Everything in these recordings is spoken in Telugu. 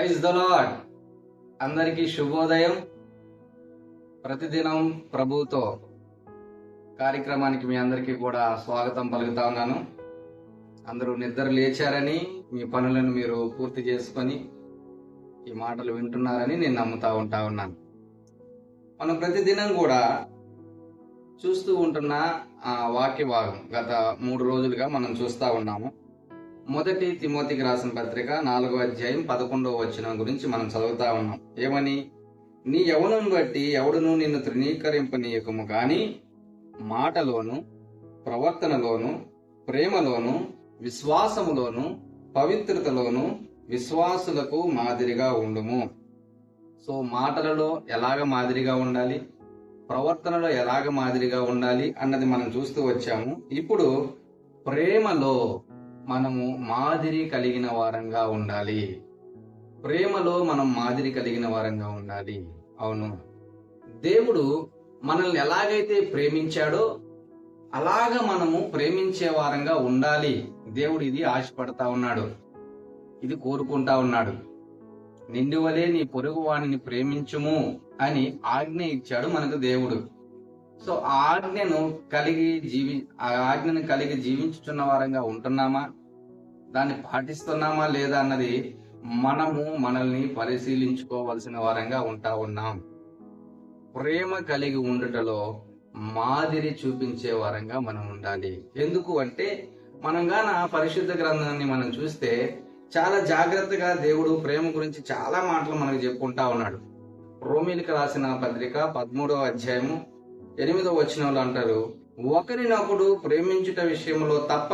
Praise the lord. అందరికీ శుభోదయం. ప్రతిదినం ప్రభుతో కార్యక్రమానికి మీ అందరికీ కూడా స్వాగతం పలుకుతా ఉన్నాను. అందరూ నిద్ర లేచారని, మీ పనులను మీరు పూర్తి చేసుకొని ఈ మాటలు వింటున్నారని నేను నమ్ముతా ఉన్నాను. మనం ప్రతిదినం కూడా చూస్తూ ఉంటున్న వాక్య భాగం గత 3 రోజులుగా మనం చూస్తా ఉన్నాము. మొదటి తిమోతికి రాసిన పత్రిక 4వ అధ్యాయం 11వ వచనం గురించి మనం చదువుతా ఉన్నాం. ఏమని? నీ యవ్వనం బట్టి ఎవడును నిన్ను తృణీకరింపనీయకము గాని మాటలోను, ప్రవర్తనలోను, ప్రేమలోను, విశ్వాసములోను, పవిత్రతలోను విశ్వాసులకు మాదిరిగా ఉండుము. సో మాటలలో ఎలాగ మాదిరిగా ఉండాలి, ప్రవర్తనలో ఎలాగ మాదిరిగా ఉండాలి అన్నది మనం చూస్తూ వచ్చాము. ఇప్పుడు ప్రేమలో మనము మాదిరి కలిగిన వారంగా ఉండాలి. ప్రేమలో మనం మాదిరి కలిగిన వారంగా ఉండాలి. అవును, దేవుడు మనల్ని ఎలాగైతే ప్రేమించాడో అలాగ మనము ప్రేమించే వారంగా ఉండాలి. దేవుడు ఇది ఆశపడతా ఉన్నాడు, ఇది కోరుకుంటా ఉన్నాడు. నిన్ను వలె నీ పొరుగు వాణిని ప్రేమించుము అని ఆజ్ఞ ఇచ్చాడు మనకు దేవుడు. సో ఆ ఆజ్ఞను కలిగి జీవించుచున్న వారంగా ఉంటున్నామా, దాన్ని పాటిస్తున్నామా లేదా అన్నది మనము మనల్ని పరిశీలించుకోవలసిన వారంగా ఉన్నాం. ప్రేమ కలిగి ఉండుటలో మాదిరి చూపించే వారంగా మనం ఉండాలి. ఎందుకు అంటే మనం గాన పరిశుద్ధ గ్రంథాన్ని మనం చూస్తే చాలా జాగ్రత్తగా దేవుడు ప్రేమ గురించి చాలా మాటలు మనకు చెప్పుకుంటా ఉన్నాడు. రోమీలకు రాసిన పత్రిక 13వ అధ్యాయము 8వ వచనంలో అంటారు, ఒకరినొకడు ప్రేమించుట విషయంలో తప్ప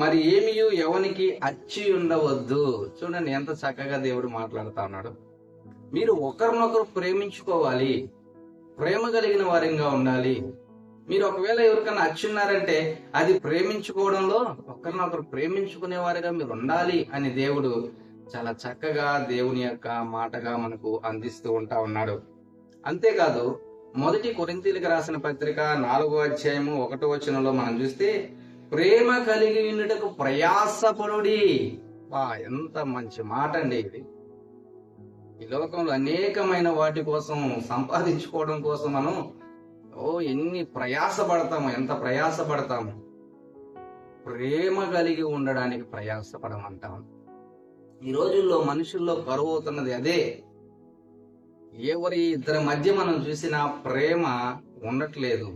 మరి ఏమియు ఎవనికి అచ్చి ఉండవద్దు. చూడండి ఎంత చక్కగా దేవుడు మాట్లాడుతా ఉన్నాడు. మీరు ఒకరినొకరు ప్రేమించుకోవాలి, ప్రేమ కలిగిన వారంగా ఉండాలి. మీరు ఒకవేళ ఎవరికైనా అచ్చి ఉన్నారంటే అది ప్రేమించుకోవడంలో ఒకరినొకరు ప్రేమించుకునే వారిగా మీరు ఉండాలి అని దేవుడు చాలా చక్కగా దేవుని యొక్క మాటగా మనకు అందిస్తూ ఉన్నాడు. అంతేకాదు మొదటి కొరింథీయులకు రాసిన పత్రిక 4వ అధ్యాయము 1వ వచనంలో మనం చూస్తే ప్రేమ కలిగి ఉండుటకు ప్రయాసపడుడి. ఎంత మంచి మాట అండి ఇది. ఈ లోకంలో అనేకమైన వాటి కోసం సంపాదించుకోవడం కోసం మనం ఎన్ని ప్రయాసపడతాము, ఎంత ప్రయాసపడతాము. ప్రేమ కలిగి ఉండడానికి ప్రయాసపడమంటాం. ఈ రోజుల్లో మనుషుల్లో కరువు అవుతున్నది అదే. ఇద్దరి మధ్య మనం చూసిన ప్రేమ ఉండట్లేదు,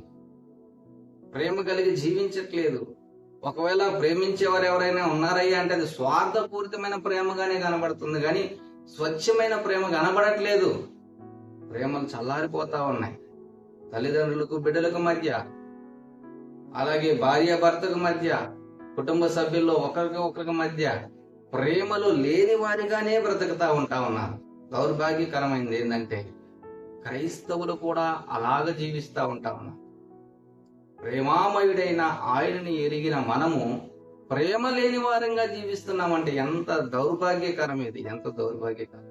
ప్రేమ కలిగి జీవించట్లేదు. ఒకవేళ ప్రేమించేవారు ఎవరైనా ఉన్నారయ్యా అంటే అది స్వార్థపూరితమైన ప్రేమగానే కనబడుతుంది, కానీ స్వచ్ఛమైన ప్రేమ కనబడట్లేదు. ప్రేమలు చల్లారిపోతా ఉన్నాయి. తల్లిదండ్రులకు బిడ్డలకు మధ్య, అలాగే భార్య భర్తకు మధ్య, కుటుంబ సభ్యుల్లో ఒకరికి మధ్య ప్రేమలు లేని వారిగానే బ్రతుకుతా ఉన్నారు. దౌర్భాగ్యకరమైనది ఏంటంటే క్రైస్తవులు కూడా అలాగ జీవిస్తూ ఉన్నారు. ప్రేమామయుడైన ఆయనని ఎరిగిన మనము ప్రేమ లేని వారంగా జీవిస్తున్నామంటే ఎంత దౌర్భాగ్యకరం ఇది, ఎంత దౌర్భాగ్యకరం.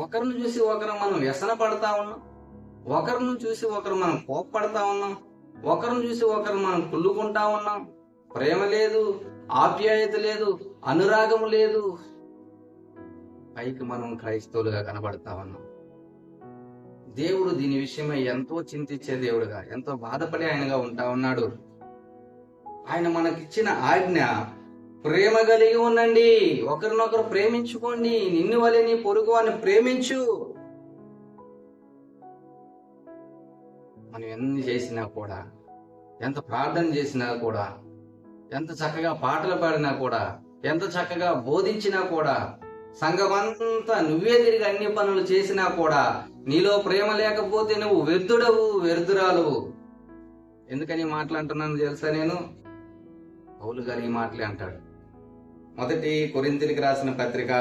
ఒకరిని చూసి ఒకరు మనం వ్యసన పడతా ఉన్నాం, ఒకరిని చూసి ఒకరు మనం కోప్పడతా ఉన్నాం, ఒకరిని చూసి ఒకరు మనం కుళ్ళుకుంటా ఉన్నాం. ప్రేమ లేదు, ఆప్యాయత లేదు, అనురాగము లేదు. పైకి మనం క్రైస్తవులుగా కనబడతా ఉన్నాం. దేవుడు దీని విషయమై ఎంతో చింతించే దేవుడుగా, ఎంతో బాధపడే ఆయనగా ఉంటా ఉన్నాడు. ఆయన మనకిచ్చిన ఆజ్ఞ ప్రేమ కలిగి ఉండండి, ఒకరినొకరు ప్రేమించుకోండి, నిన్ను వలె నీ పొరుగు అని ప్రేమించు. మనం ఎన్ని చేసినా కూడా, ఎంత ప్రార్థన చేసినా కూడా, ఎంత చక్కగా పాటలు పాడినా కూడా, ఎంత చక్కగా బోధించినా కూడా, సంఘమంతా నువ్వే తిరిగి అన్ని పనులు చేసినా కూడా నీలో ప్రేమ లేకపోతే నువ్వు వ్యర్థుడవు, వ్యర్థురాలువు. ఎందుకని మాట్లాడుతున్నాను తెలుసా? నేను పౌలు గారు ఈ మాటలే అంటాడు. మొదటి కొరింథీయులకు రాసిన పత్రిక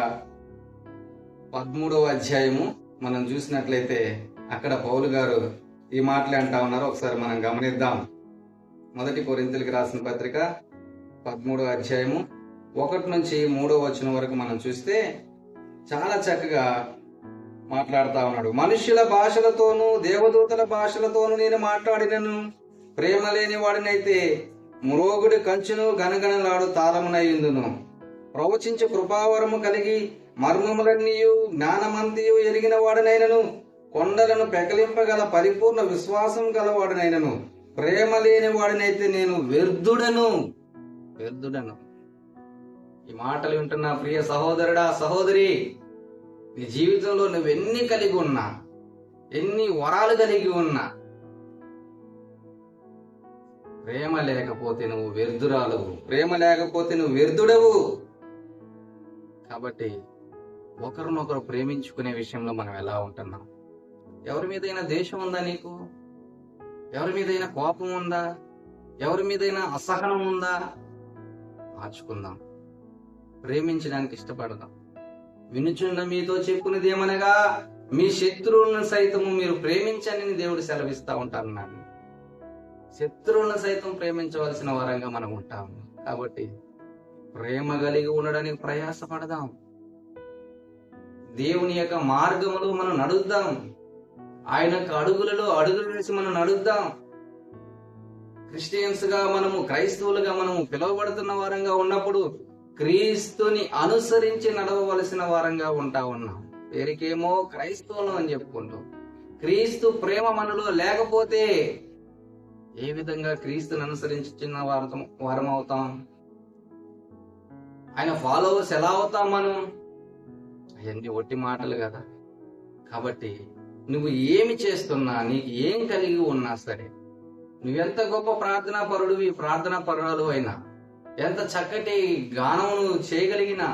13వ అధ్యాయము మనం చూసినట్లయితే అక్కడ పౌలు గారు ఈ మాటలే అంటా ఉన్నారు. ఒకసారి మనం గమనిద్దాం. మొదటి కొరింథీయులకు రాసిన పత్రిక 13వ అధ్యాయము 1 నుంచి 3వ వచనం వరకు మనం చూస్తే చాలా చక్కగా మాట్లాడుతా ఉన్నాడు. మనుష్యుల భాషలతోనూ దేవదూతల భాషలతోనూ నేను మాట్లాడినను ప్రేమ లేని వాడినైతే మ్రోగుడి కంచును గనగనలాడు తాళమునయ్యుందును. ప్రవచించు కృపావరము కలిగి మర్మములన్నీయు జ్ఞానమంతియు ఎరిగిన వాడనైనను, కొండలను పెకలింపగల పరిపూర్ణ విశ్వాసం గలవాడనైనను, ప్రేమ లేని వాడినైతే నేను వ్యర్థుడను. ఈ మాటలు వింటున్న ప్రియ సహోదరుడా, సహోదరి, నీ జీవితంలో నువ్వెన్ని కలిగి ఉన్నా, ఎన్ని వరాలు కలిగి ఉన్నా, ప్రేమ లేకపోతే నువ్వు వ్యర్థురాలవు, ప్రేమ లేకపోతే నువ్వు వ్యర్థుడవు. కాబట్టి ఒకరినొకరు ప్రేమించుకునే విషయంలో మనం ఎలా ఉంటున్నాం? ఎవరి మీదైనా దేశం ఉందా నీకు? ఎవరి మీదైనా కోపం ఉందా? ఎవరి మీదైనా అసహనం ఉందా? మార్చుకుందాం, ప్రేమించడానికి ఇష్టపడదాం. వినుచున్న మీతో చెప్పుకునేది ఏమనగా, మీ శత్రువులను సైతము మీరు ప్రేమించని దేవుడు సెలవిస్తా ఉంటారు. శత్రువులను సైతం ప్రేమించవలసిన వారంగా మనం ఉంటాం. కాబట్టి ప్రేమ కలిగి ఉండడానికి ప్రయాసపడదాం. దేవుని యొక్క మార్గములో మనం నడుద్దాం. ఆయన యొక్క అడుగులలో అడుగులు వేసి మనం నడుద్దాం. క్రిస్టియన్స్ గా మనము, క్రైస్తవులుగా మనము పిలువబడుతున్న వారంగా ఉన్నప్పుడు క్రీస్తుని అనుసరించి నడవవలసిన వారంగా ఉన్నాం. పేరుకేమో క్రైస్తవులు అని చెప్పుకుంటూ, క్రీస్తు ప్రేమ మనలో లేకపోతే ఏ విధంగా క్రీస్తుని అనుసరించిన వారం అవుతాం? ఆయన ఫాలోవర్స్ ఎలా అవుతాం మనం? అవన్నీ ఒట్టి మాటలు కదా. కాబట్టి నువ్వు ఏమి చేస్తున్నా, నీకు ఏం కలిగి ఉన్నా సరే, నువ్వెంత గొప్ప ప్రార్థనా పరుడివి, ప్రార్థనా పరురాలు అయినా, ఎంత చక్కటి గానమును చేయగలిగినా,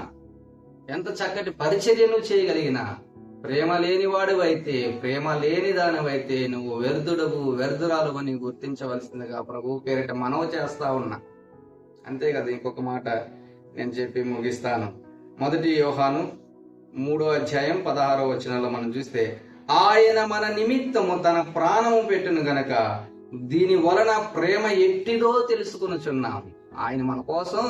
ఎంత చక్కటి పరిచర్యను చేయగలిగినా, ప్రేమ లేనివాడు అయితే, ప్రేమ లేని దానివైతే నువ్వు వ్యర్థుడవు, వ్యర్థురాలు అని గుర్తించవలసిందిగా ప్రభు పేరిట మనవి చేస్తా ఉన్నా. అంతే కదా. ఇంకొక మాట నేను చెప్పి ముగిస్తాను. 1 యోహాను 3:16 మనం చూస్తే, ఆయన మన నిమిత్తము తన ప్రాణము పెట్టును గనక దీని వలన ప్రేమ ఎట్టిదో తెలుసుకొనుచున్నాం. ఆయన మన కోసం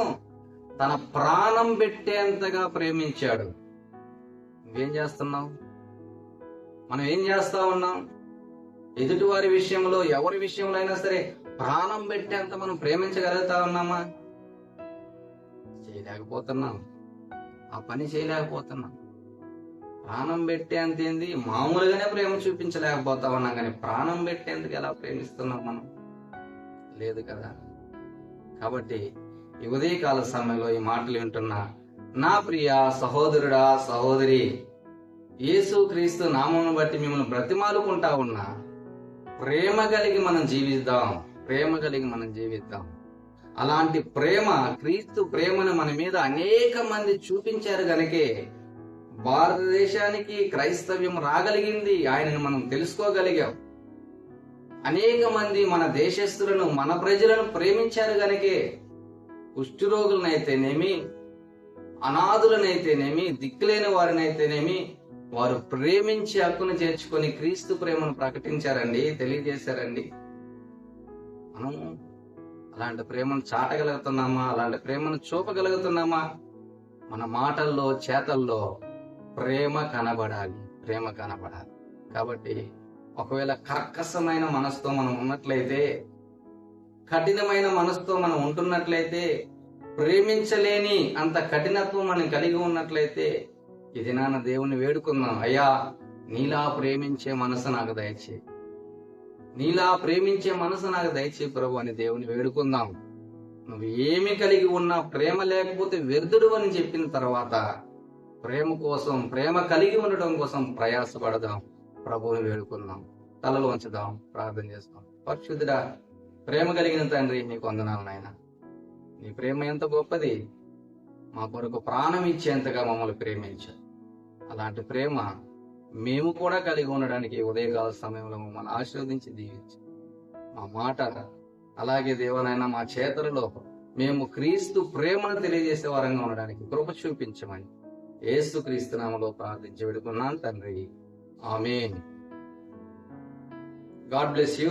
తన ప్రాణం పెట్టేంతగా ప్రేమించాడు. నువ్వేం చేస్తున్నావు? మనం ఏం చేస్తా ఉన్నాం? ఎదుటి వారి విషయంలో, ఎవరి విషయంలో అయినా సరే ప్రాణం పెట్టేంత మనం ప్రేమించగలుగుతా ఉన్నామా? చేయలేకపోతున్నాం. ఆ పని చేయలేకపోతున్నాం. ప్రాణం పెట్టేంత ఏంది, మామూలుగానే ప్రేమ చూపించలేకపోతా ఉన్నాం, కానీ ప్రాణం పెట్టేందుకు ఎలా ప్రేమిస్తున్నాం మనం? లేదు కదా. కాబట్టి ఈ ఉదయకాల సమయంలో ఈ మాటలు వింటున్నా నా ప్రియ సహోదరుడా, సహోదరి, యేసు క్రీస్తు నామమును బట్టి మిమ్మల్ని బ్రతిమాలుకుంటా ఉన్నా, ప్రేమ కలిగి మనం జీవిద్దాం. ప్రేమ కలిగి మనం జీవిద్దాం. అలాంటి ప్రేమ, క్రీస్తు ప్రేమను మన మీద అనేక మంది చూపించారు గనకే భారతదేశానికి క్రైస్తవ్యం రాగలిగింది. ఆయనను మనం తెలుసుకోగలిగాం. అనేక మంది మన దేశస్తులను, మన ప్రజలను ప్రేమించారు గనకే కుష్ఠరోగులనైతేనేమి, అనాథులనైతేనేమి, దిక్కులేని వారినైతేనేమి వారు ప్రేమించి హక్కును చేర్చుకొని క్రీస్తు ప్రేమను ప్రకటించారండి, తెలియజేశారండి. మనం అలాంటి ప్రేమను చాటగలుగుతున్నామా? అలాంటి ప్రేమను చూపగలుగుతున్నామా? మన మాటల్లో, చేతల్లో ప్రేమ కనబడాలి. ప్రేమ కనబడాలి. కాబట్టి ఒకవేళ కర్కశమైన మనసుతో మనం ఉన్నట్లయితే, కఠినమైన మనసుతో మనం ఉంటున్నట్లయితే, ప్రేమించలేని అంత కఠినత్వం మనం కలిగి ఉన్నట్లయితే, ఇది నాన్న దేవుణ్ణి వేడుకుందాం. అయ్యా, నీలా ప్రేమించే మనసు నాకు దయచేయి, నీలా ప్రేమించే మనసు నాకు దయచేయి ప్రభు అని దేవుని వేడుకుందాం. నువ్వు ఏమి కలిగి ఉన్నా ప్రేమ లేకపోతే వ్యర్థుడు అని చెప్పిన తర్వాత ప్రేమ కోసం, ప్రేమ కలిగి ఉండడం కోసం ప్రయాసపడదాం. ప్రభువుని వేడుకుందాం. తలలు వంచుదాం, ప్రార్థన చేస్తాం. పరిశుద్ధుడా, ప్రేమ కలిగిన తండ్రి, నీకు వందనాలు నాయన. నీ ప్రేమ ఎంత గొప్పది. మా కొరకు ప్రాణం ఇచ్చేంతగా మమ్మల్ని ప్రేమించారు. అలాంటి ప్రేమ మేము కూడా కలిగి ఉండడానికి ఉదయకాల సమయంలో మమ్మల్ని ఆశీర్వదించి దీవించి, మా మాట అలాగే దేవనైనా మా చేతులలో మేము క్రీస్తు ప్రేమను తెలియజేసే వారంగా ఉండడానికి కృప చూపించమని యేసు క్రీస్తు నామములో ప్రార్థించి వేడుకున్నాను తండ్రి. ఆమేన్. God bless you.